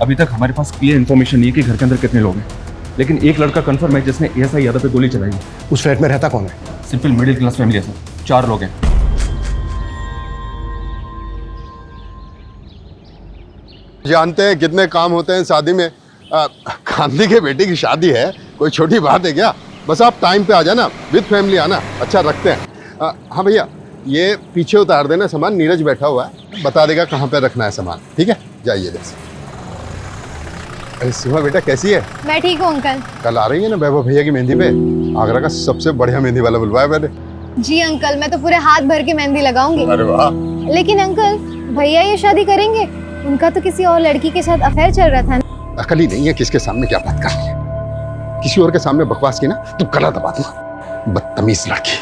अभी तक हमारे पास क्लियर इन्फॉर्मेशन नहीं है कि घर के अंदर कितने लोग हैं, लेकिन एक लड़का कंफर्म है जिसने एएसआई यादव पे गोली चलाई है। उस फ्लैट में रहता कौन है? सिंपल मिडिल क्लास फैमिली है सर, 4 लोग हैं। जानते हैं कितने काम होते हैं शादी में। गांधी के बेटी की शादी है, कोई छोटी बात है क्या? बस आप टाइम पे आ जाना, विद फैमिली आना, अच्छा रखते हैं। हाँ भैया, ये पीछे उतार देना सामान, नीरज बैठा हुआ है, बता देगा कहाँ पे रखना है सामान, ठीक है? जाइए जैसे। अरे सीमा बेटा कैसी है? मैं ठीक हूँ अंकल। कल आ रही है ना वैभव भैया की मेहंदी पे? आगरा का सबसे बढ़िया मेहंदी वाला बुलवाया मैंने। जी अंकल, मैं तो पूरे हाथ भर के मेहंदी लगाऊंगी। अरे वाह। लेकिन अंकल, भैया ये शादी करेंगे? उनका तो किसी और लड़की के साथ अफेयर चल रहा था ना। अकल ही नहीं है किसके सामने क्या बात कर रही है। किसी और के सामने बकवास की ना तो गला दबा दूंगा, बदतमीज लड़की।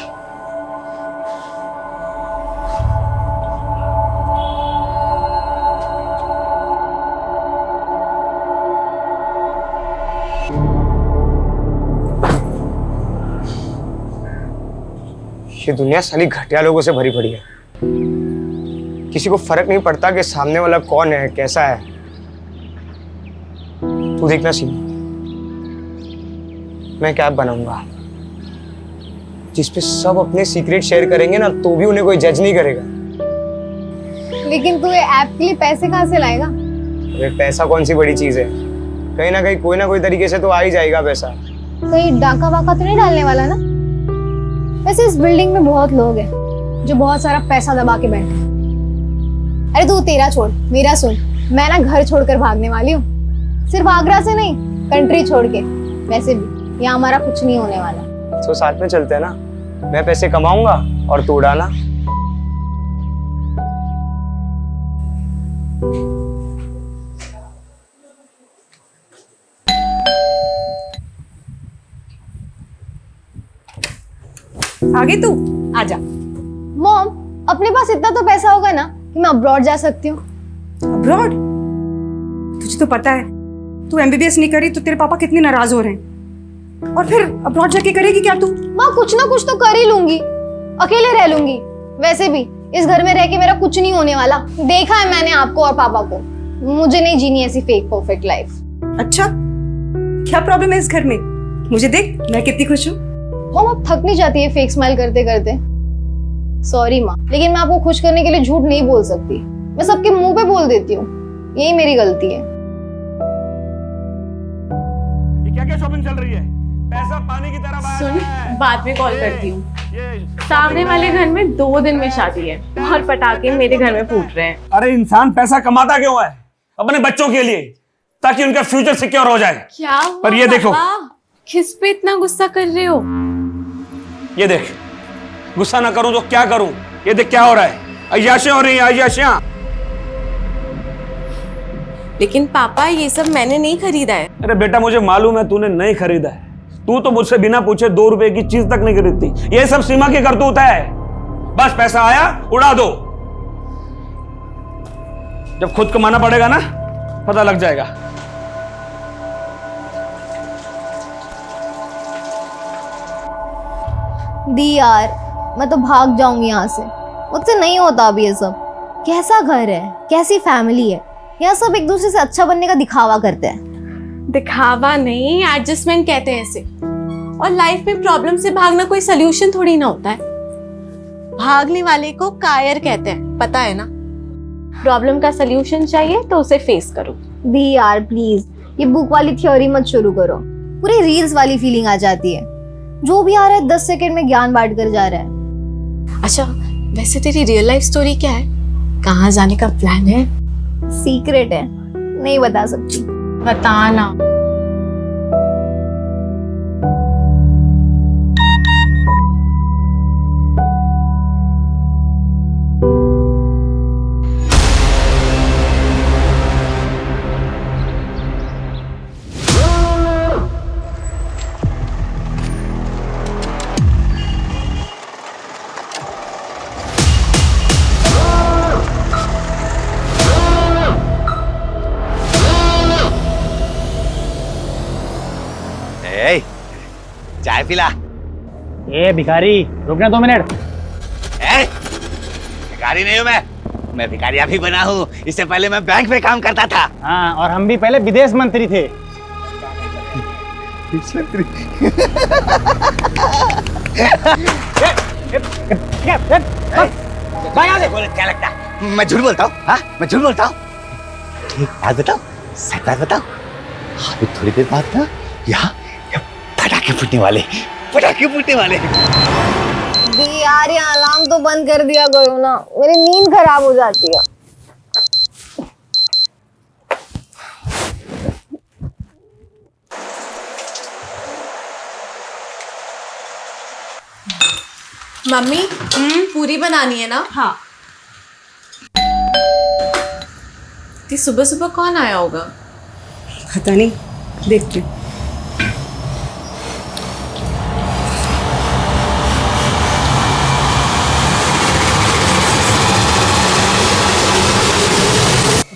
ये दुनिया साली घटिया लोगों से भरी पड़ी है। किसी को फर्क नहीं पड़ता कि सामने वाला कौन है, कैसा है। तू देखना सीमा, मैं कैब बनाऊंगा जिसपे सब अपने सीक्रेट शेयर करेंगे ना, तो भी उन्हें कोई जज नहीं करेगा। लेकिन तू ये ऐप के लिए पैसे कहाँ से लाएगा? अरे पैसा कौन सी बड़ी चीज है, कहीं ना कहीं कोई ना कोई तरीके से तो आ ही जाएगा पैसा। कहीं डाका वाका तो नहीं डालने वाला ना? वैसे इस बिल्डिंग में बहुत लोग हैं जो बहुत सारा पैसा दबा के बैठे हैं। अरे तू तेरा छोड़, मेरा सुन। मैं ना घर छोड़कर भागने वाली हूँ, सिर्फ आगरा से नहीं, कंट्री छोड़ के। वैसे भी यहाँ हमारा कुछ नहीं होने वाला। तो साथ में चलते हैं ना, मैं पैसे कमाऊंगा और तू उड़ाना। आगे तू आजा। मॉम, अपने पास इतना तो पैसा होगा ना कि मैं अब्रॉड जा सकती हूँ। अब्रॉड? तुझे तो पता है तू एमबीबीएस नहीं करी तो तेरे पापा कितने नाराज हो रहे हैं, और फिर अब्रॉड जाके करेगी क्या तू? माँ, कुछ ना कुछ तो कर ही लूंगी, अकेले रह लूंगी। वैसे भी इस घर में रह के मेरा कुछ नहीं होने वाला। देखा है मैंने आपको और पापा को, मुझे नहीं जीनी ऐसी फेक परफेक्ट लाइफ। अच्छा, क्या प्रॉब्लम है इस घर में? मुझे देख, मैं कितनी खुश हूँ। मॉम, अब थक नहीं जाती है फेक स्माइल करते करते? सॉरी माँ, लेकिन मैं आपको खुश करने के लिए झूठ नहीं बोल सकती। मैं सबके मुंह पे बोल देती हूँ, यही मेरी गलती है। ये क्या क्या शॉपिंग चल रही है? पैसा पानी की तरह बहा रहा है। सुन, बाद में कॉल करती हूँ। सामने वाले घर में 2 दिन में शादी है और पटाखे मेरे घर में फूट रहे हैं। अरे इंसान पैसा कमाता क्यों है? अपने बच्चों के लिए, ताकि उनका फ्यूचर सिक्योर हो जाए। क्या पर ये देखो, किस पे इतना गुस्सा कर रहे हो? ये देख, गुस्सा ना करूं तो क्या करूं? ये देख क्या हो रहा है, अय्याशियां हो रही हैं, अय्याशियां। लेकिन पापा, ये सब मैंने नहीं खरीदा है। अरे बेटा, मुझे मालूम है तूने नहीं खरीदा है। तू तो मुझसे बिना पूछे 2 रुपए की चीज तक नहीं खरीदती। ये सब सीमा की करतूत है। बस पैसा आया उड़ा दो। जब खुद कमाना पड़ेगा ना, पता लग जाएगा। दी यार, मैं तो भाग जाऊंगी यहाँ से। मुझसे नहीं होता अभी ये सब। कैसा घर है, कैसी फैमिली है, यहाँ सब एक दूसरे से अच्छा बनने का दिखावा करते हैं। दिखावा नहीं, एडजस्टमेंट कहते हैं इसे। और लाइफ में प्रॉब्लम से भागना कोई सोल्यूशन थोड़ी ना होता है। भागने वाले को कायर कहते हैं, पता है ना? प्रॉब्लम का सोल्यूशन चाहिए तो उसे फेस करो। दी यार प्लीज, ये बुक वाली थ्योरी मत शुरू करो। पूरी रील्स वाली फीलिंग आ जाती है। जो भी आ रहा है 10 सेकंड में ज्ञान बांट कर जा रहा है। अच्छा, वैसे तेरी रियल लाइफ स्टोरी क्या है? कहाँ जाने का प्लान है? सीक्रेट है, नहीं बता सकती। बताना। चाय पिला। ए भिखारी, रुकना 2 मिनट। भिखारी नहीं हूं मैं, मैं भिखारी अभी बना हूँ, इससे पहले मैं बैंक में काम करता था। हाँ, और हम भी पहले विदेश मंत्री थे। क्या लगता है मैं झूठ बोलता हूँ? हाँ, मैं झूठ बोलता हूँ। एक बात बताओ, सच बात बताओ, अभी थोड़ी देर बाद ना यहाँ पटाखे फूटने वाले, पटाखे फूटने वाले। दी यार, ये अलार्म तो बंद कर दिया करो ना, मेरी नींद खराब हो जाती है। मम्मी पूरी बनानी है ना? हाँ। कि सुबह सुबह कौन आया होगा? पता नहीं, देखते हैं।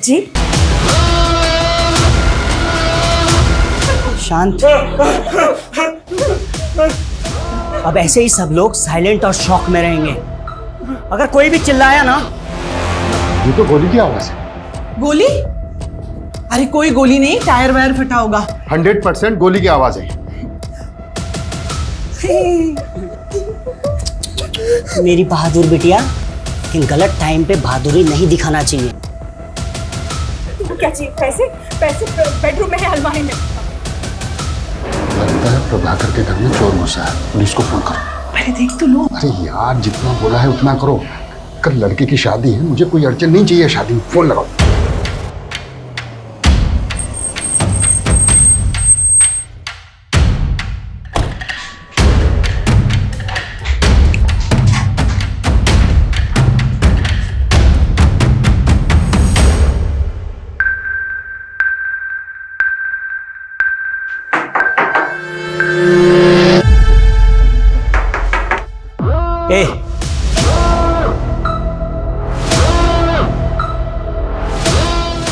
जी शांत। अब ऐसे ही सब लोग साइलेंट और शॉक में रहेंगे। अगर कोई भी चिल्लाया ना, ये तो गोली की आवाज है। गोली? अरे कोई गोली नहीं, टायर वायर फटा होगा। 100% गोली की आवाज है। मेरी बहादुर बिटिया, इन गलत टाइम पे बहादुरी नहीं दिखाना चाहिए। क्या चाहिए? पैसे? पैसे बेडरूम में है, अलमारी में। लगता है प्रभाकर के घर में चोर घुसा है, पुलिस को फोन करो। अरे देख तो लो। अरे यार, जितना बोला है उतना करो। कल लड़के की शादी है, मुझे कोई अड़चन नहीं चाहिए शादी में। फोन लगाओ। ए,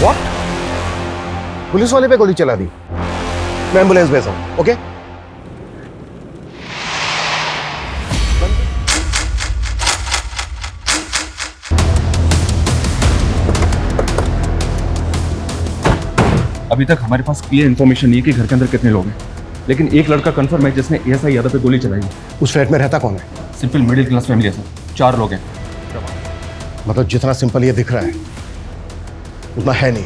What? पुलिस वाले पे गोली चला दी। मैं एम्बुलेंस भेजा हूं, ओके? अभी तक हमारे पास क्लियर इन्फॉर्मेशन नहीं है कि घर के अंदर कितने लोग हैं, लेकिन एक लड़का कंफर्म है जिसने एएसआई यादव पे गोली चलाई है। उस फ्लैट में रहता कौन है? सिंपल मिडिल क्लास फैमिली है सर, 4 लोग हैं। मतलब जितना सिंपल ये दिख रहा है उतना है नहीं,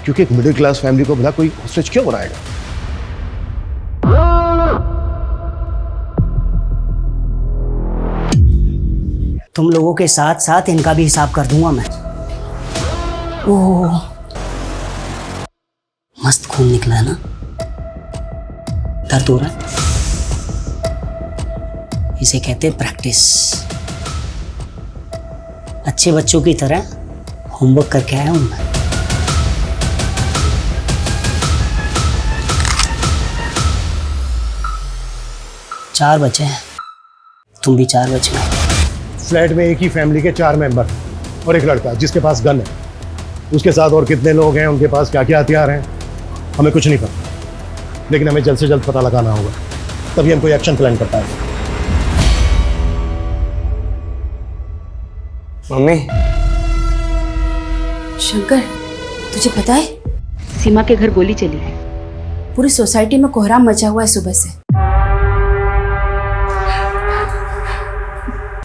क्योंकि एक मिडिल क्लास फैमिली को भला कोई हॉस्टेज क्यों बनाएगा? तुम लोगों के साथ साथ इनका भी हिसाब कर दूंगा मैं। ओह, मस्त खून निकला है ना? दर्द हो रहा है? इसे कहते हैं प्रैक्टिस। अच्छे बच्चों की तरह होमवर्क करके आया हूं मैं। चार बचे हैं, तुम भी 4 बचे हो। फ्लैट में एक ही फैमिली के 4 मेंबर और एक लड़का जिसके पास गन है। उसके साथ और कितने लोग हैं, उनके पास क्या क्या हथियार हैं, हमें कुछ नहीं पता, लेकिन हमें जल्द से जल्द पता लगाना होगा, तभी हम कोई एक्शन प्लान कर पाएंगे। मम्मी, शंकर, तुझे पता है सीमा के घर गोली चली है। पूरी सोसाइटी में कोहराम मचा हुआ है सुबह से।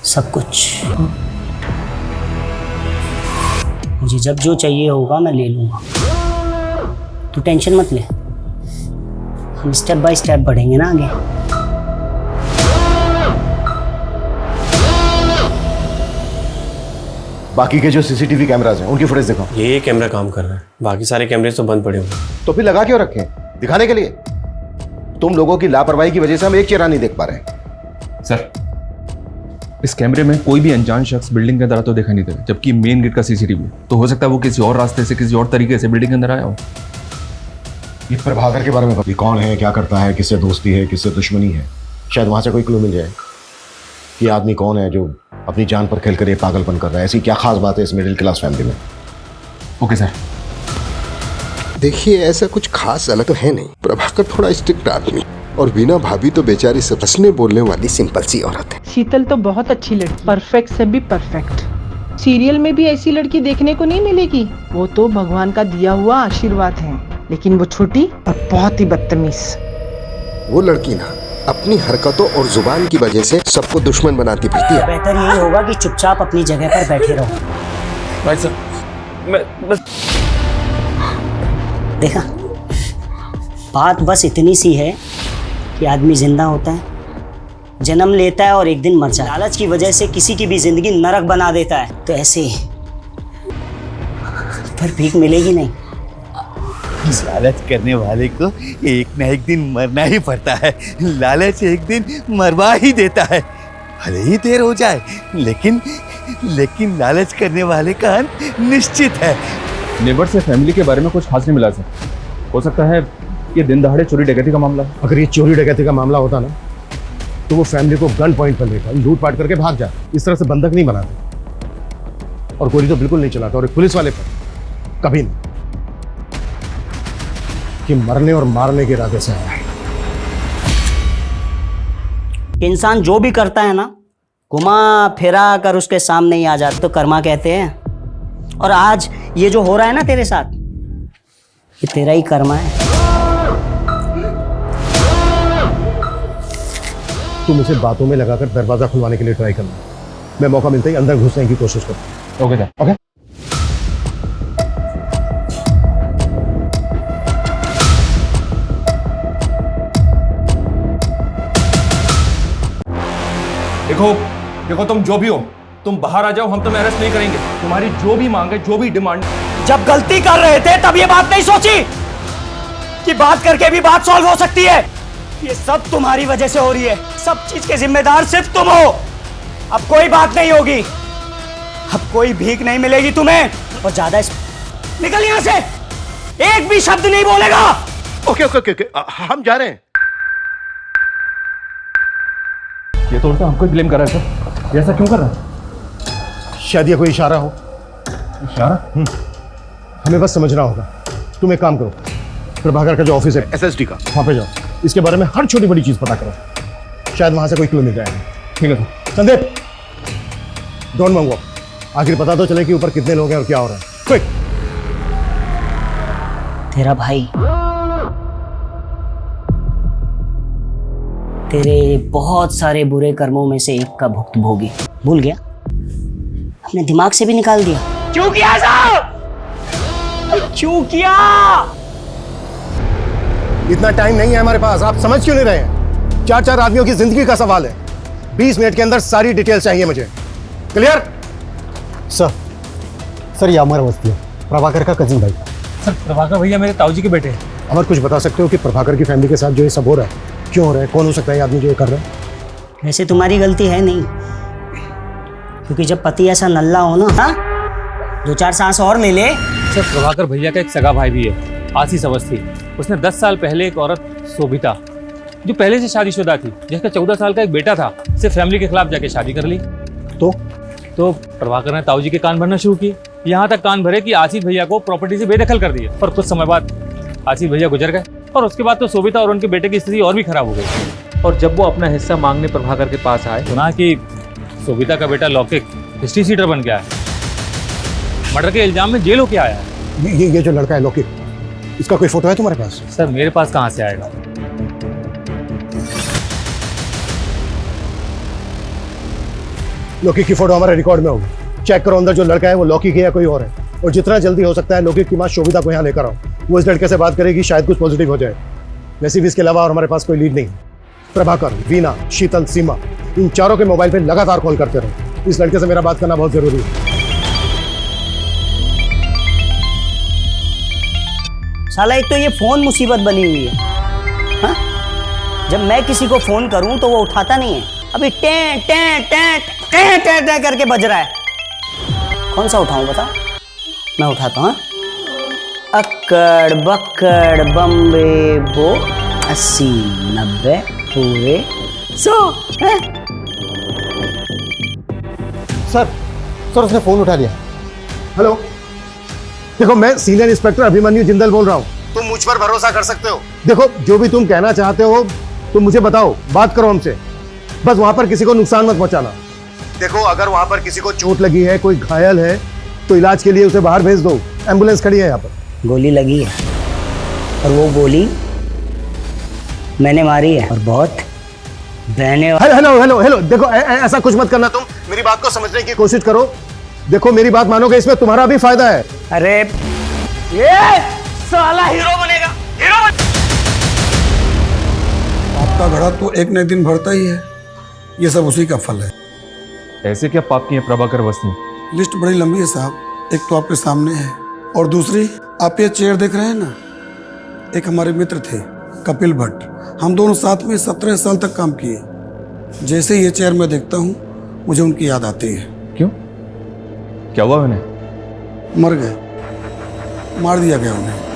सब कुछ मुझे जब जो चाहिए होगा मैं ले लूंगा। तू टेंशन मत ले, हम स्टेप बाय स्टेप बढ़ेंगे ना आगे। बाकी के जो सीसीटीवी कैमराज हैं उनकी फुटेज दिखाओ। ये कैमरा काम कर रहा है, बाकी सारे कैमरे तो बंद पड़े हुए हैं। तो फिर लगा क्यों रखे? दिखाने के लिए। तुम लोगों की लापरवाही की वजह से हम एक चेहरा नहीं देख पा रहे। सर, इस कैमरे में कोई भी अनजान शख्स बिल्डिंग के अंदर आता दिखाई नहीं दे रहा, जबकि मेन गेट का सीसीटीवी तो हो सकता है वो किसी और रास्ते से, किसी और तरीके से बिल्डिंग के अंदर आया हो। ये प्रभाकर के बारे में ये कौन है, क्या करता है, किससे दोस्ती है, किससे दुश्मनी है, शायद वहां से कोई क्लू मिल जाए कि आदमी कौन है जो अपनी जान पर खेलकर ये पागलपन कर रहा है। ऐसी क्या खास बात है इस मिडिल क्लास फैमिली में? Okay sir. देखिए, ऐसा कुछ खास अलग तो है नहीं। प्रभाकर थोड़ा स्ट्रिक्ट आदमी और बीना भाभी तो बेचारी सब हंसने बोलने वाली सिंपल सी औरत है। शीतल तो बहुत अच्छी लड़की, परफेक्ट से भी परफेक्ट। सीरियल में भी ऐसी लड़की देखने को नहीं मिलेगी। वो तो भगवान का दिया हुआ आशीर्वाद है, लेकिन वो छोटी और बहुत ही बदतमीज। वो लड़की ना अपनी हरकतों और जुबान की वजह से सबको दुश्मन बनाती फिरती है। बेहतर यही होगा कि चुपचाप अपनी जगह पर बैठे रहो। भाई साहब मैं बस देखा, बात बस इतनी सी है कि आदमी जिंदा होता है, जन्म लेता है और एक दिन मर जाता है। लालच की वजह से किसी की भी जिंदगी नरक बना देता है। तो ऐसे ही फिर भीख मिलेगी नहीं। लालच करने वाले को एक ना एक दिन मरना ही पड़ता है। लालच एक दिन मरवा ही देता है, भले ही देर हो जाए, लेकिन लालच करने वाले का अंत निश्चित है। नेबर से फैमिली के बारे में कुछ खास नहीं मिला सर। हो सकता है ये दिन दहाड़े चोरी डकैती का मामला है। अगर ये चोरी डकैती का मामला होता ना तो वो फैमिली को गन पॉइंट पर लेकर लूटपाट करके भाग जाते। इस तरह से बंधक नहीं बनाते, और गोली तो बिल्कुल नहीं चलाता। और एक पुलिस वाले पर कभी नहीं, कि मरने और मारने के इरादे से आया है। इंसान जो भी करता है ना, घुमा फिरा कर उसके सामने ही आ जाता तो कर्मा कहते हैं। और आज ये जो हो रहा है ना तेरे साथ, ये तेरा ही कर्मा है। तुम इसे बातों में लगाकर दरवाजा खुलवाने के लिए ट्राई करना। मैं मौका मिलते ही अंदर घुसने की कोशिश करूँ। Okay sir. ओके। देखो तुम जो भी हो, तुम बाहर आ जाओ, हम तुम्हें अरेस्ट नहीं करेंगे। तुम्हारी जो भी मांग है, जो भी डिमांड। जब गलती कर रहे थे तब ये बात नहीं सोची कि बात करके भी बात सॉल्व हो सकती है। ये सब तुम्हारी वजह से हो रही है। सब चीज के जिम्मेदार सिर्फ तुम हो। अब कोई बात नहीं होगी, अब कोई भीख नहीं मिलेगी तुम्हें। और ज्यादा निकल यहां से, एक भी शब्द नहीं बोलेगा। ओके ओके ओके, हम जा रहे हैं। ये तो उल्टा हमको ही ब्लेम कर रहा है सर। ये ऐसा क्यों कर रहा है? शायद ये कोई इशारा हो। इशारा? हमें बस समझना होगा। तुम एक काम करो, प्रभाकर का जो ऑफिस है एसएसडी का, वहां पे जाओ, इसके बारे में हर छोटी बड़ी चीज पता करो। शायद वहां से कोई क्लू मिल जाएगा। ठीक है सर। संदीप, डोंट मंगो, आखिर पता तो चले कि ऊपर कितने लोग हैं और क्या हो रहा है। क्विक। तेरा भाई तेरे बहुत सारे बुरे कर्मों में से एक का भुक्तभोगी। भूल गया? अपने दिमाग से भी निकाल दिया। क्यों किया साहब? क्यों किया? इतना टाइम नहीं है हमारे पास। आप समझ क्यों नहीं रहे हैं? 4 आदमियों की जिंदगी का सवाल है। 20 मिनट के अंदर सारी डिटेल चाहिए मुझे। क्लियर? सर ये अमर अवस्थी है, प्रभाकर का कजिन भाई। सर प्रभाकर भैया मेरे ताऊजी के बेटे हैं। अमर, कुछ बता सकते हो कि प्रभाकर की फैमिली के साथ जो ये सब हो रहा है क्यों हो रहा है? कौन हो सकता है आदमी जो ये कर रहा है? वैसे तुम्हारी गलती है नहीं, क्योंकि जब पति ऐसा नल्ला हो ना, हाँ, 2-4 सांस और ले ले। सर प्रभाकर भैया का एक सगा भाई भी है, आशीष अवस्थी। उसने 10 साल पहले एक औरत शोभिता, जो पहले से शादीशुदा थी, जिसका 14 साल का एक बेटा था, से फैमिली के खिलाफ जाके शादी कर ली। तो प्रभाकर ने ताऊजी के कान भरना शुरू किए। यहाँ तक कान भरे कि आशीष भैया को प्रॉपर्टी से बेदखल कर दिया। और कुछ समय बाद आशीष भैया गुजर गए, और उसके बाद तो शोभिता और उनके बेटे की स्थिति और भी खराब हो गई। और जब वो अपना हिस्सा मांगने प्रभाकर के पास आए, सुना कि शोभिता का बेटा लौकिक हिस्ट्री सीटर बन गया है, मर्डर के इल्जाम में जेल होके आया है। ये जो लड़का है लौकिक, इसका कोई फोटो है तुम्हारे पास? सर मेरे पास कहाँ से आएगा? लौकिक की फोटो हमारे रिकॉर्ड में होगी। चेक करो अंदर जो लड़का है वो लौकिक है या कोई और है। और जितना जल्दी हो सकता है लौकिक की माँ शोभिता को यहाँ लेकर आओ। वो इस लड़के से बात करेगी, शायद कुछ पॉजिटिव हो जाए। वैसे भी इसके अलावा और हमारे पास कोई लीड नहीं है। प्रभाकर, वीना, शीतल, सीमा, इन चारों के मोबाइल पे लगातार कॉल करते रहो। इस लड़के से मेरा बात करना बहुत जरूरी है। साला एक तो ये फोन मुसीबत बनी हुई है, हाँ? जब मैं किसी को फोन करूं तो वो उठाता नहीं है। अभी टें टें टें टें टें टें करके बज रहा है। कौन सा उठाऊं बता? मैं उठाता हूँ। अक्कड़ बक्कड़ बम्बे बो 80 90 पूरे 100। सर उसने फोन उठा लिया। हेलो, देखो मैं सीनियर इंस्पेक्टर अभिमन्यु जिंदल बोल रहा हूँ। तुम मुझ पर भरोसा कर सकते हो। देखो जो भी तुम कहना चाहते हो तुम मुझे बताओ, बात करो हमसे। बस वहां पर किसी को नुकसान मत पहुंचाना। देखो अगर वहां पर किसी को चोट लगी है, कोई घायल है, तो इलाज के लिए उसे बाहर भेज दो। एम्बुलेंस खड़ी है यहाँ पर। गोली लगी है और वो गोली मैंने मारी है और बहुत बहने। हेलो हेलो हेलो, देखो ऐसा कुछ मत करना तुम। मेरी बात को समझने की कोशिश करो। देखो मेरी बात मानोगे, इसमें तुम्हारा भी फायदा है। अरे ये साला हीरो बनेगा, हीरो आपका घड़ा तो एक न एक दिन भरता ही है, ये सब उसी का फल है। ऐसे क्या पाप किए प्रभाकर वस्ती? लिस्ट बड़ी लंबी है साहब, एक तो आपके सामने है और दूसरी आप ये चेयर देख रहे हैं ना, एक हमारे मित्र थे कपिल भट्ट, हम दोनों साथ में 17 साल तक काम किए। जैसे ये चेयर मैं देखता हूँ मुझे उनकी याद आती है। क्यों, क्या हुआ उन्हें? मर गए, मार दिया गया उन्हें।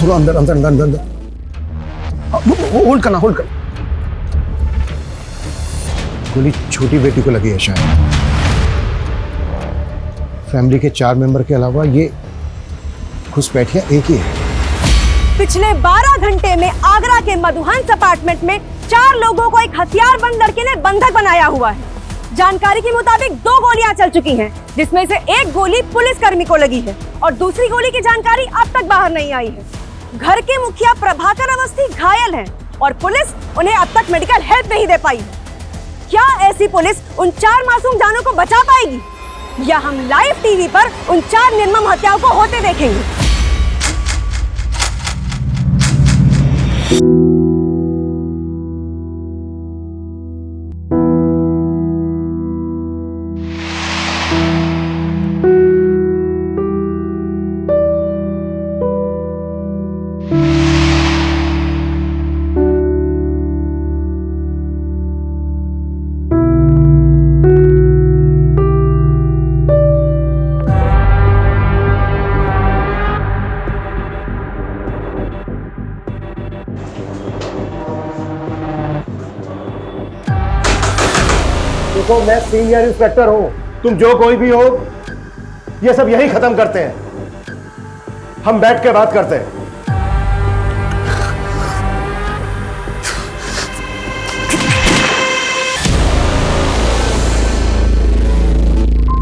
थोड़ा अंदर अंदर अंदर अंदर होल्ड करना, होल्ड कर। गोली छोटी बेटी को लगी है शायद। फैमिली के 4 मेंबर के अलावा ये घुसपैठिया एक ही है। पिछले 12 घंटे में आगरा के मधुहंस अपार्टमेंट में 4 लोगों को एक हथियारबंद लड़के ने बंधक बनाया हुआ है। जानकारी के मुताबिक 2 गोलियां चल चुकी हैं, जिसमें से एक गोली पुलिसकर्मी को लगी है और दूसरी गोली की जानकारी अब तक बाहर नहीं आई है। घर के मुखिया प्रभाकर अवस्थी घायल हैं और पुलिस उन्हें अब तक मेडिकल हेल्प नहीं दे पाई है। क्या ऐसी पुलिस उन 4 मासूम जानों को बचा पाएगी, या हम लाइव टीवी पर उन 4 निर्मम हत्याओं को होते देखेंगे? देखो मैं सीनियर इंस्पेक्टर हूं, तुम जो कोई भी हो, ये सब यही खत्म करते हैं। हम बैठ के बात करते हैं।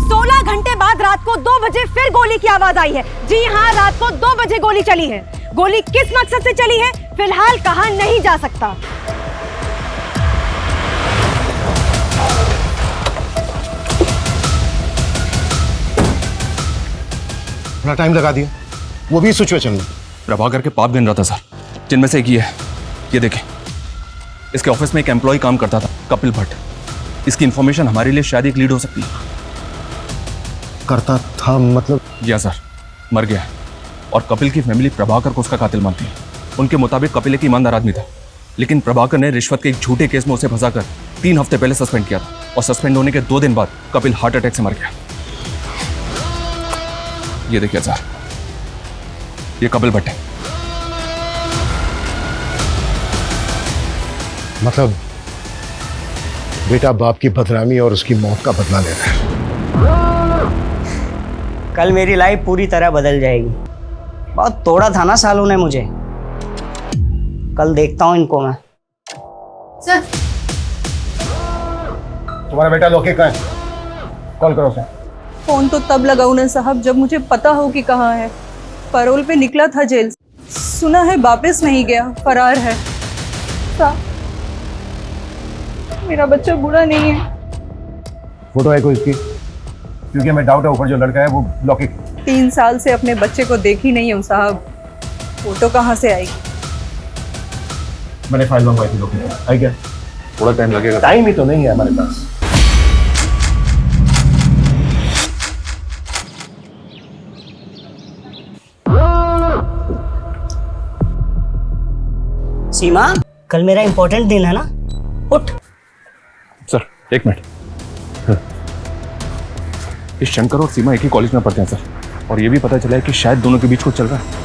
16 घंटे बाद रात को 2 बजे फिर गोली की आवाज आई है। जी हाँ, रात को 2 बजे गोली चली है। गोली किस मकसद से चली है फिलहाल कहा नहीं जा सकता। अपना टाइम लगा दिया, वो भी सिचुएशन में। प्रभाकर के पाप गिन रहा था सर, जिनमें से एक ये है। ये देखें, इसके ऑफिस में एक एम्प्लॉय काम करता था, कपिल भट्ट। इसकी इंफॉर्मेशन हमारे लिए शायद एक लीड हो सकती है। करता था मतलब? या सर, मर गया है और कपिल की फैमिली प्रभाकर को उसका कातिल मानती है। उनके मुताबिक कपिल एक ईमानदार आदमी था, लेकिन प्रभाकर ने रिश्वत के एक झूठे केस में उसे फंसाकर 3 हफ्ते पहले सस्पेंड किया था और सस्पेंड होने के 2 दिन बाद कपिल हार्ट अटैक से मर गया। ये देखिए सर, ये कपिल भट्ट है। मतलब बेटा बाप की बदनामी और उसकी मौत का बदला ले रहा है। कल मेरी लाइफ पूरी तरह बदल जाएगी। बहुत तोड़ा था ना सालों ने मुझे। कल देखता हूं इनको मैं। सर, तुम्हारा बेटा लोकी कहाँ है? कॉल करो उसे। फोन तो तब लगाऊं ना साहब जब मुझे पता हो कि कहाँ है। पैरोल पे निकला था जेल से, सुना है वापस नहीं गया, फरार है। साहब, मेरा बच्चा बुरा नहीं है। फोटो है कोई इसकी? क्योंकि हमें डाउट है ऊपर जो लड़का है वो लौकी। 3 साल से अपने बच्चे को देखी नहीं हूँ साहब, फोटो कहाँ से आएगी? मैंने फाइल मंगवाई थी लौकी। आई क्या? थोड़ा टाइम लगेगा। टाइम ही तो नहीं है हमारे पास। सीमा, कल मेरा इंपॉर्टेंट दिन है ना, उठ। Sir, 1 minute. इस शंकर और सीमा एक ही कॉलेज में पढ़ते हैं सर, और ये भी पता चला है कि शायद दोनों के बीच कुछ चल रहा है।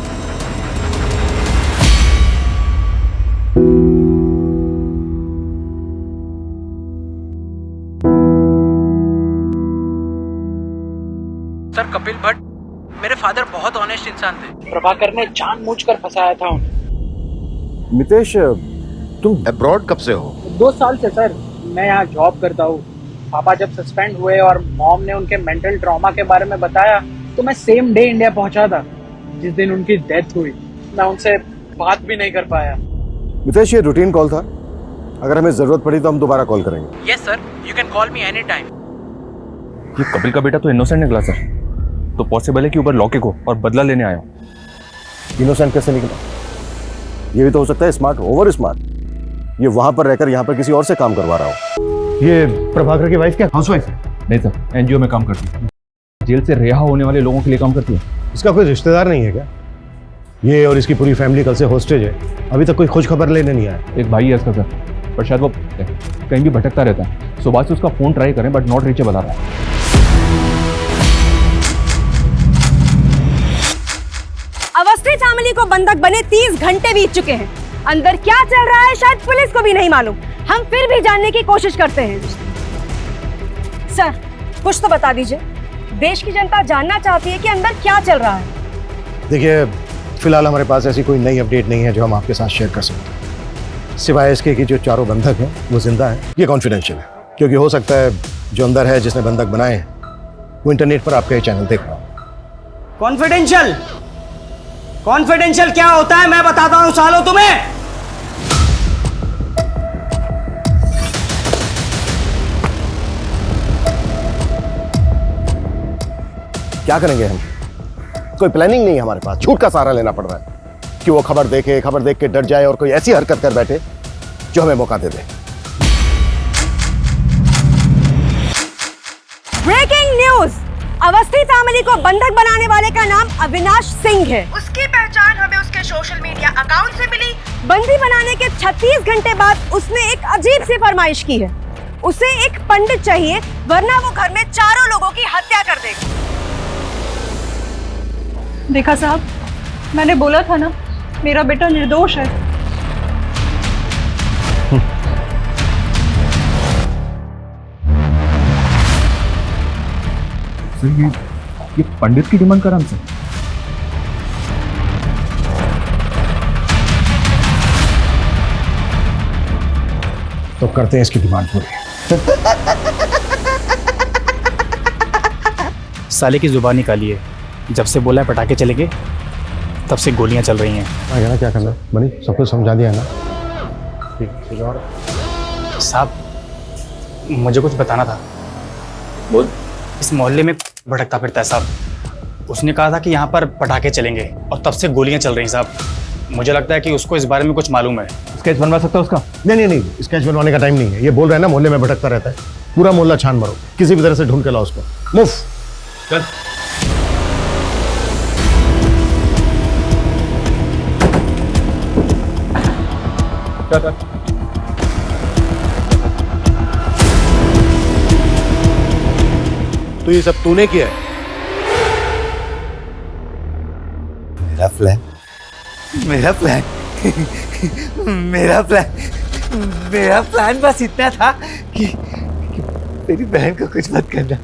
सर, ऑनेस्ट इंसान थे। प्रभाकर ने जानबूझकर फंसाया था उन्हें। मितेश, तुम अब्रॉड कब से हो? 2 साल से सर, मैं यहाँ जॉब करता हूँ। पापा जब सस्पेंड हुए और मॉम ने उनके मेंटल ट्रॉमा के बारे में बताया तो मैं सेम डे इंडिया पहुंचा था जिस दिन उनकी डेथ हुई। मैं उनसे बात भी नहीं कर पाया। मितेश, ये रूटीन कॉल था, अगर हमें जरूरत पड़ी तो हम दोबारा कॉल करेंगे। Yes sir, you can call me any time. ये कपिल का बेटा तो इनोसेंट निकला सर, तो पॉसिबल है कि ऊपर लौकिक हो और बदला लेने आया हो। इनोसेंट कैसे निकला? ये भी तो हो सकता है स्मार्ट, ओवर स्मार्ट। ये वहां पर रहकर यहाँ पर किसी और से काम करवा रहा हो। ये प्रभाकर की वाइफ क्या हाउसवाइफ है? नहीं सर, एनजीओ में काम करती है, जेल से रिहा होने वाले लोगों के लिए काम करती है। इसका कोई रिश्तेदार नहीं है क्या? ये और इसकी पूरी फैमिली कल से हॉस्टेज है, अभी तक कोई खोज खबर लेने नहीं आया। एक भाई है इसका सर, पर शायद वो कहीं भी भटकता रहता है। सुबह से उसका फोन ट्राई करें बट नॉट रीचेबल आ रहा है। अवस्थी फैमिली को बंधक बने 30 घंटे बीत चुके हैं। अंदर क्या चल रहा है शायद पुलिस को भी नहीं मालूम। हम फिर भी जानने की कोशिश करते हैं। सर, कुछ तो बता दीजिए, देश की जनता जानना चाहती है कि अंदर क्या चल रहा है। देखिए, फिलहाल हमारे पास ऐसी कोई नई अपडेट नहीं है जो हम आपके साथ शेयर कर सकते हैं, सिवाय इसके कि जो चारों बंधक हैं वो जिंदा हैं। ये कॉन्फिडेंशियल है, क्योंकि हो सकता है जो अंदर है, जिसने बंधक बनाए हैं, वो इंटरनेट पर आपका ये चैनल देख रहा हो। कॉन्फिडेंशियल कॉन्फिडेंशियल क्या होता है मैं बताता हूं सालों तुम्हें। क्या करेंगे हम? कोई प्लानिंग नहीं है हमारे पास, झूठ का सहारा लेना पड़ रहा है कि वो खबर देख के डर जाए और कोई ऐसी हरकत कर बैठे जो हमें मौका दे दे। ब्रेकिंग न्यूज, अवस्थी फैमिली को बंधक बनाने वाले का नाम अविनाश सिंह है। उसकी पहचान हमें उसके सोशल मीडिया अकाउंट से मिली। बंदी बनाने के 36 घंटे बाद उसने एक अजीब सी फरमाइश की है। उसे एक पंडित चाहिए, वरना वो घर में चारों लोगों की हत्या कर देगा। देखा साहब, मैंने बोला था ना, मेरा बेटा निर्दोष है। सर, ये पंडित की डिमांड करा हमसे। तो करते हैं इसकी डिमांड पूरी। साले की जुबान निकाली है, जब से बोला है पटाखे चलेंगे तब से गोलियां चल रही हैं। आगे ना क्या करना है बनी, सब कुछ समझा दिया ना। ठीक और साहब, मुझे कुछ बताना था। बोल। इस मोहल्ले में भटकता फिरता है साहब। उसने कहा था कि यहाँ पर पटाखे चलेंगे और तब से गोलियां चल रही हैं साहब। मुझे लगता है कि उसको इस बारे में कुछ मालूम है। स्केच बनवा सकता है उसका? नहीं, स्केच बनवाने का टाइम नहीं है। ये बोल रहे हैं ना मोहल्ले में भटकता रहता है, पूरा मोहल्ला छान मारो, किसी भी तरह से ढूंढ के लाओ उसको। मूव। चल। तो ये सब तूने किया है? मेरा प्लान मेरा प्लान बस इतना था कि मेरी बहन को कुछ मत करना।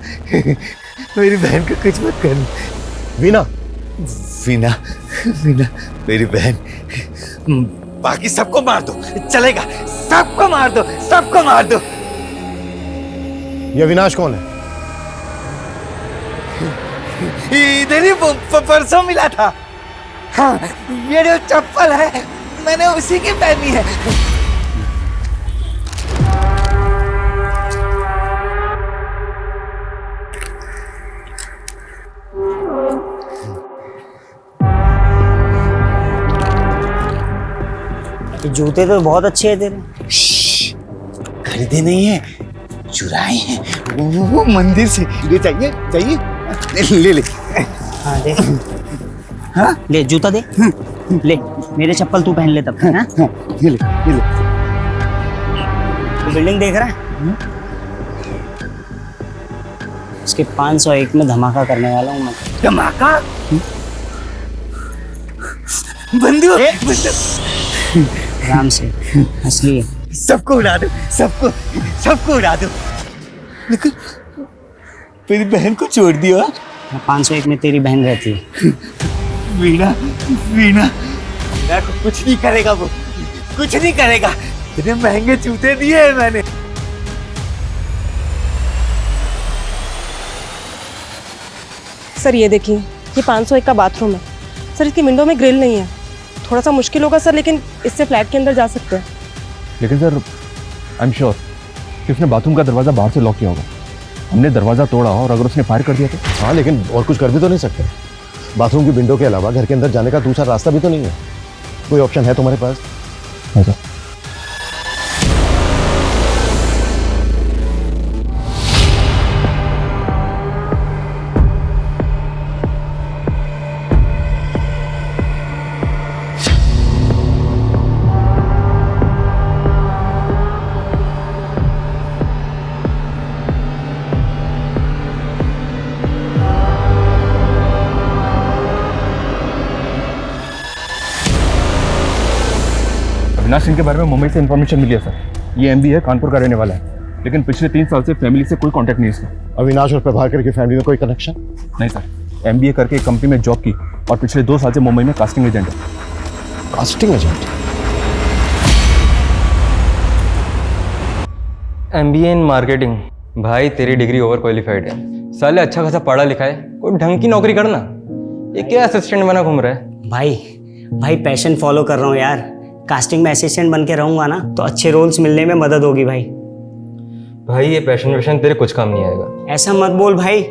मेरी बहन को कुछ मत करना। वीना मेरी बहन। बाकी सबको मार दो, चलेगा। सबको मार दो। ये अविनाश कौन है? इधर ही परसों मिला था। हाँ, ये जो चप्पल है मैंने उसी की पहनी है। जूते तो बहुत अच्छे हैं तेरे। खरीदे नहीं है, चुराए हैं वो मंदिर से। ये चाहिए ले। हाँ दे। हाँ ले, जूता दे। ले, मेरे चप्पल तू पहन ले तब। हाँ? ये ले। तो बिल्डिंग देख रहा है? उसके 501 में धमाका करने वाला हूँ मैं। धमाका? बंदूक। आराम से, असली है। सबको उड़ा दो, सबको उड़ा दो। लेकिन मेरी बहन को छोड़ दिया। 501 में तेरी बहन रहती है। वीणा वीणा वीणा को कुछ नहीं करेगा वो, कुछ नहीं करेगा। इतने महंगे जूते दिए हैं मैंने। सर ये देखिए, ये 501 का बाथरूम है सर। इसकी विंडो में ग्रिल नहीं है, थोड़ा सा मुश्किल होगा सर, लेकिन इससे फ्लैट के अंदर जा सकते हैं। लेकिन सर आई एम श्योर कि उसने बाथरूम का दरवाज़ा बाहर से लॉक किया होगा। हमने दरवाज़ा तोड़ा और अगर उसने फायर कर दिया तो? हाँ, लेकिन और कुछ कर भी तो नहीं सकते। बाथरूम की विंडो के अलावा घर के अंदर जाने का दूसरा रास्ता भी तो नहीं है। कोई ऑप्शन है तुम्हारे पास? है सर। अविनाश सिंह के बारे में मुंबई से इन्फॉर्मेशन मिली है सर। ये एमबी है, कानपुर का रहने वाला है, लेकिन पिछले 3 साल से फैमिली से कोई कांटेक्ट नहीं है इसका। अविनाश और प्रभाकर की फैमिली में कोई कनेक्शन नहीं सर। एमबीए करके एक कंपनी में जॉब की और पिछले 2 साल से मुंबई में कास्टिंग एजेंट है। Casting agent? MBA in marketing. भाई तेरी डिग्री ओवर क्वालिफाइड है, साले अच्छा खासा पढ़ा लिखा है, कोई ढंग की नौकरी करना। ये क्या असिस्टेंट बना घूम रहा है? भाई पैशन फॉलो कर रहा हूँ यार। कास्टिंग में असिस्टेंट बन के रहूंगा ना तो अच्छे रोल्स मिलने में मदद होगी भाई। भाई ये पैशन तेरे कुछ काम नहीं आएगा। ऐसा मत बोल भाई,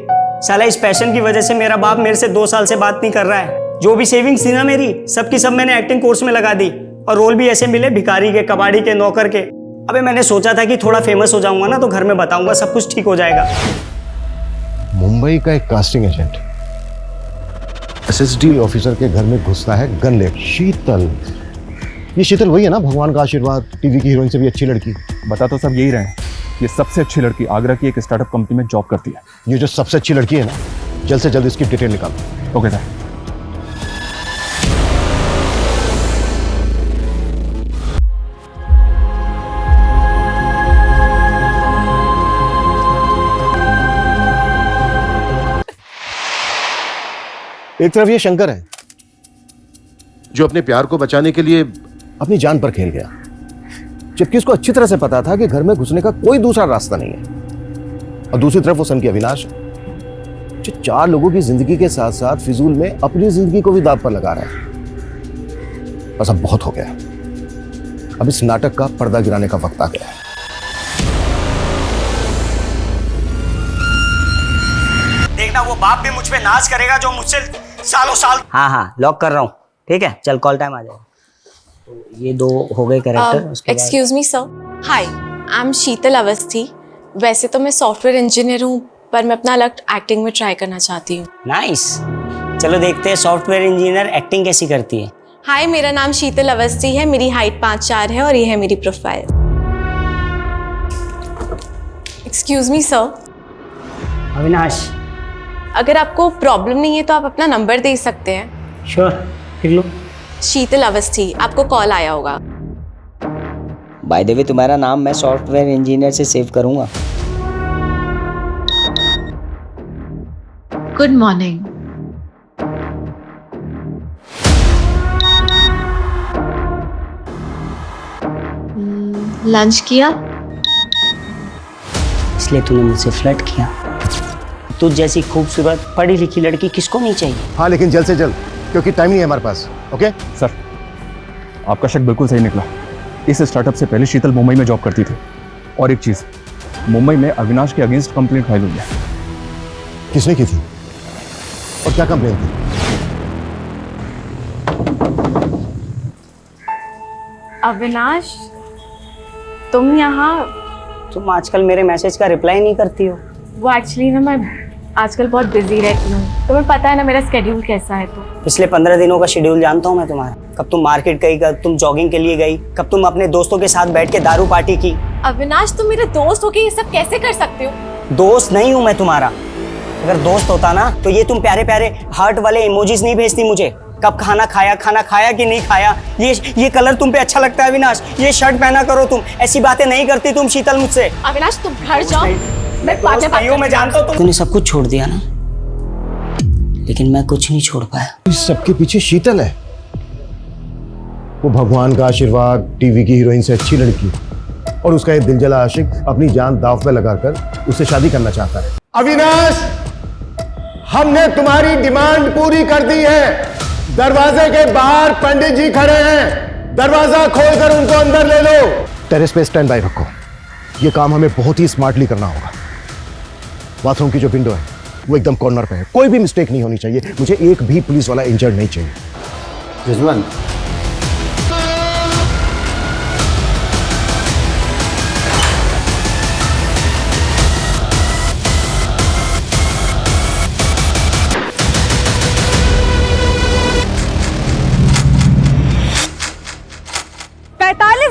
साला इस पैशन की वजह से मेरा बाप मेरे से 2 साल से बात नहीं कर रहा है। जो भी सेविंग्स थी ना मेरी, सबकी सब मैंने एक्टिंग कोर्स में लगा दी और रोल भी ऐसे मिले, भिखारी के, कबाड़ी के, नौकर के। अबे मैंने सोचा था कि थोड़ा फेमस हो जाऊंगा ना तो घर में बताऊंगा, सब कुछ ठीक हो जाएगा। मुंबई का एक कास्टिंग एजेंट एसएसडी ऑफिसर के घर में घुसता है गन ले। शीतल, ये शीतल वही है ना, भगवान का आशीर्वाद, टीवी की हीरोइन से भी अच्छी लड़की। बता तो सब यही रहे हैं। ये सबसे अच्छी लड़की आगरा की एक स्टार्टअप कंपनी में जॉब करती है। ये जो सबसे अच्छी लड़की है ना, जल्द से जल्द इसकी डिटेल निकालो। Okay sir. एक तरफ ये शंकर है जो अपने प्यार को बचाने के लिए अपनी जान पर खेल गया, जबकि उसको अच्छी तरह से पता था कि घर में घुसने का कोई दूसरा रास्ता नहीं है। और दूसरी तरफ वो सन की अविनाश जो 4 लोगों की जिंदगी के साथ साथ फिजूल में अपनी जिंदगी को भी दांव पर लगा रहा है। बस अब बहुत हो गया, अब इस नाटक का पर्दा गिराने का वक्त आ गया है। देखना वो बाप भी मुझ पे नाज करेगा जो मुझसे सालों साल। हाँ लॉक कर रहा हूँ, ठीक है, चल कॉल टाइम आ जाएगा। तो ये 2 हो गए character. Excuse me sir, hi I am Sheetal Awasthi. वैसे तो मैं सॉफ्टवेयर इंजीनियर हूँ, पर मैं अपना अलग एक्टिंग में ट्राई करना चाहती हूँ। नाइस, चलो देखते हैं सॉफ्टवेयर इंजीनियर एक्टिंग कैसी करती है। हाय, मेरा नाम शीतल अवस्थी है, मेरी हाइट 5'4" है और ये है मेरी profile. Excuse me sir. Avinash, अगर आपको प्रॉब्लम नहीं है तो आप अपना नंबर दे सकते हैं। श्योर, लिख लो। शीतल अवस्थी, आपको कॉल आया होगा। बाय द वे तुम्हारा नाम मैं सॉफ्टवेयर इंजीनियर से सेव करूंगा। Good morning. लंच किया? इसलिए तूने मुझसे फ्लर्ट किया? तुझ जैसी खूबसूरत पढ़ी लिखी लड़की किसको नहीं चाहिए? हाँ, लेकिन जल्द से जल्द, क्योंकि टाइम नहीं है हमारे पास। ओके सर, आपका शक बिल्कुल सही निकला। इस स्टार्टअप से पहले शीतल मुंबई में जॉब करती थी। और एक चीज, मुंबई में अविनाश के अगेंस्ट कंप्लेंट फाइल हुई है। किसने की थी और क्या कंप्लेंट थी? अविनाश, तुम यहाँ? तुम आजकल मेरे मैसेज का रिप्लाई नहीं करती हो। वो एक्चुअली ना मैं आजकल बहुत बिजी रहती हूँ, तुम्हें पता है ना मेरा स्केड्यूल कैसा है। तो पिछले 15 दिनों का शेड्यूल जानता हूँ मैं तुम्हारा। कब तुम मार्केट गई, कब तुम जॉगिंग के लिए गई, कब तुम अपने दोस्तों के साथ बैठ के दारू पार्टी की। अविनाश, तुम मेरे दोस्त हो के ये सब कैसे कर सकते हो? दोस्त नहीं हूँ मैं तुम्हारा। अगर दोस्त होता ना तो ये तुम प्यारे प्यारे हार्ट वाले इमोजीज नहीं भेजती मुझे। कब खाना खाया कि नहीं खाया, ये कलर तुम पे अच्छा लगता है अविनाश, ये शर्ट पहना करो तुम, ऐसी बातें नहीं करती तुम शीतल मुझसे। अविनाश, तुम घर जाओ, मैं बाद में बात मैं जानता हूँ। तूने सब कुछ छोड़ दिया ना, लेकिन मैं कुछ नहीं छोड़ पाया। इस सबके पीछे शीतल है। वो भगवान का आशीर्वाद, टीवी की हीरोइन से अच्छी लड़की, और उसका एक दिलजला आशिक अपनी जान दांव पे लगाकर उससे शादी करना चाहता है। अविनाश, हमने तुम्हारी डिमांड पूरी कर दी है। दरवाजे के बाहर पंडित जी खड़े हैं, दरवाजा खोलकर उनको अंदर ले लो। टेरेस पे स्टैंड बाय रखो, ये काम हमें बहुत ही स्मार्टली करना होगा। बाथरूम की जो विंडो है वो एकदम कॉर्नर पे है, कोई भी मिस्टेक नहीं होनी चाहिए। मुझे एक भी पुलिस वाला इंजर्ड नहीं चाहिए। रिजवान,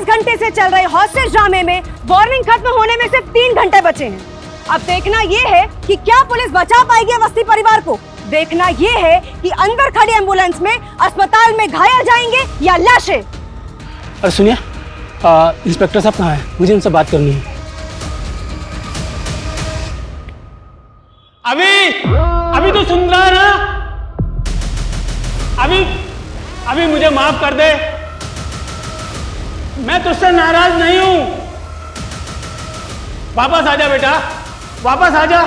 घंटे से चल रहे हॉस्टेज ड्रामे में वार्निंग खत्म होने में सिर्फ 3 घंटे बचे हैं। अब देखना ये है कि क्या पुलिस बचा पाएगी अवस्थी परिवार को। देखना ये है कि अंदर खड़ी एम्बुलेंस में अस्पताल में घायल जाएंगे या लाशें। अरे सुनिए, इंस्पेक्टर साहब कहाँ हैं? मुझे उनसे बात करनी है। अभी तो सुन रहा है ना? अभी मुझे माफ कर दे, मैं तुझसे नाराज नहीं हूं। वापस आजा बेटा, वापस आजा।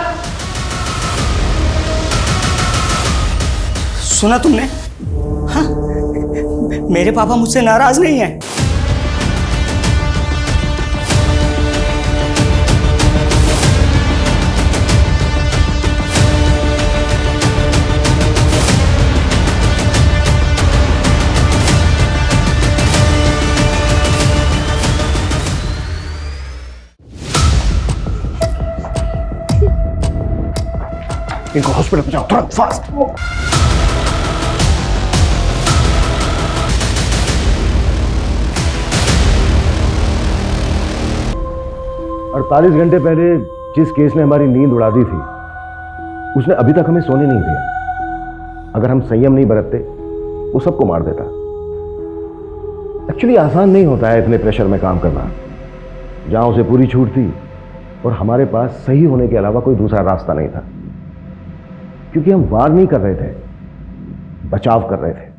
सुना तुमने? हाँ? मेरे पापा मुझसे नाराज नहीं है। इनको हॉस्पिटल पहुंचाओ तुरंत, फास्ट। 48 घंटे पहले जिस केस ने हमारी नींद उड़ा दी थी, उसने अभी तक हमें सोने नहीं दिया। अगर हम संयम नहीं बरतते, वो सबको मार देता। एक्चुअली आसान नहीं होता है इतने प्रेशर में काम करना। जहां उसे पूरी छूट थी और हमारे पास सही होने के अलावा कोई दूसरा रास्ता नहीं था, क्योंकि हम वार नहीं कर रहे थे, बचाव कर रहे थे।